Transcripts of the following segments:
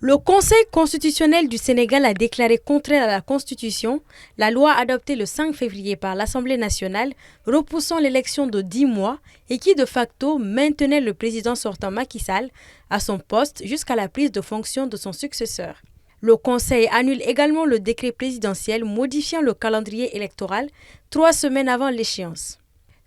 Le Conseil constitutionnel du Sénégal a déclaré contraire à la Constitution la loi adoptée le 5 février par l'Assemblée nationale repoussant l'élection de 10 mois et qui de facto maintenait le président sortant Macky Sall à son poste jusqu'à la prise de fonction de son successeur. Le Conseil annule également le décret présidentiel modifiant le calendrier électoral 3 semaines avant l'échéance.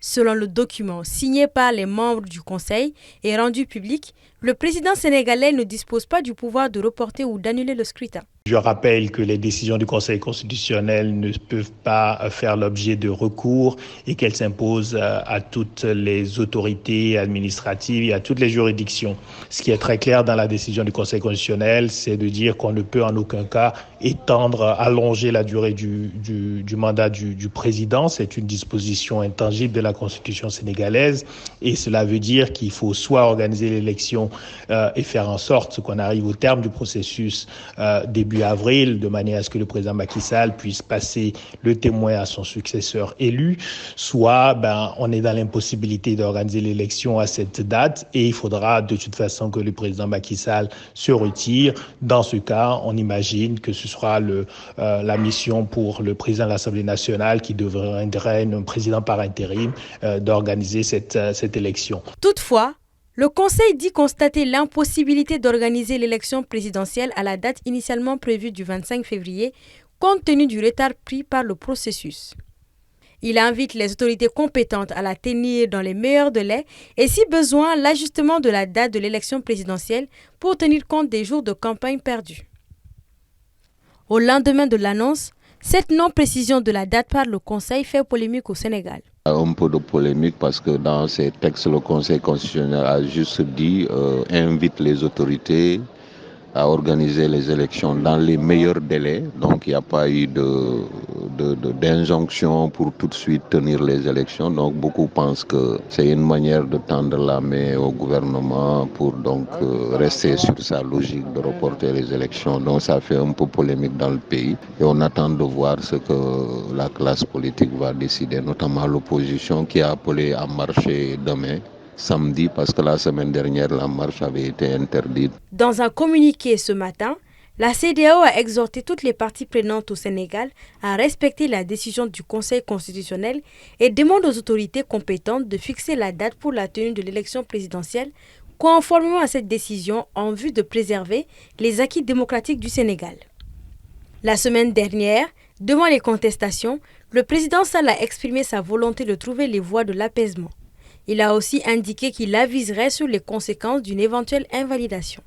Selon le document signé par les membres du Conseil et rendu public, le président sénégalais ne dispose pas du pouvoir de reporter ou d'annuler le scrutin. Je rappelle que les décisions du Conseil constitutionnel ne peuvent pas faire l'objet de recours et qu'elles s'imposent à toutes les autorités administratives et à toutes les juridictions. Ce qui est très clair dans la décision du Conseil constitutionnel, c'est de dire qu'on ne peut en aucun cas allonger la durée du mandat du président. C'est une disposition intangible de la Constitution sénégalaise et cela veut dire qu'il faut soit organiser l'élection et faire en sorte qu'on arrive au terme du processus début avril, de manière à ce que le président Macky Sall puisse passer le témoin à son successeur élu, soit on est dans l'impossibilité d'organiser l'élection à cette date et il faudra de toute façon que le président Macky Sall se retire. Dans ce cas, on imagine que ce sera la mission pour le président de l'Assemblée nationale qui deviendrait un président par intérim d'organiser cette élection. Toutefois, le Conseil dit constater l'impossibilité d'organiser l'élection présidentielle à la date initialement prévue du 25 février, compte tenu du retard pris par le processus. Il invite les autorités compétentes à la tenir dans les meilleurs délais et, si besoin, l'ajustement de la date de l'élection présidentielle pour tenir compte des jours de campagne perdus. Au lendemain de l'annonce, cette non-précision de la date par le Conseil fait polémique au Sénégal. Un peu de polémique parce que dans ces textes, le Conseil constitutionnel a juste dit invite les autorités à organiser les élections dans les meilleurs délais. Donc il n'y a pas eu d'injonction pour tout de suite tenir les élections. Donc beaucoup pensent que c'est une manière de tendre la main au gouvernement pour donc rester sur sa logique de reporter les élections. Donc ça fait un peu polémique dans le pays. Et on attend de voir ce que la classe politique va décider, notamment l'opposition qui a appelé à marcher demain, samedi, parce que la semaine dernière, la marche avait été interdite. Dans un communiqué ce matin, la CEDEAO a exhorté toutes les parties prenantes au Sénégal à respecter la décision du Conseil constitutionnel et demande aux autorités compétentes de fixer la date pour la tenue de l'élection présidentielle conformément à cette décision en vue de préserver les acquis démocratiques du Sénégal. La semaine dernière, devant les contestations, le président Sall a exprimé sa volonté de trouver les voies de l'apaisement. Il a aussi indiqué qu'il aviserait sur les conséquences d'une éventuelle invalidation.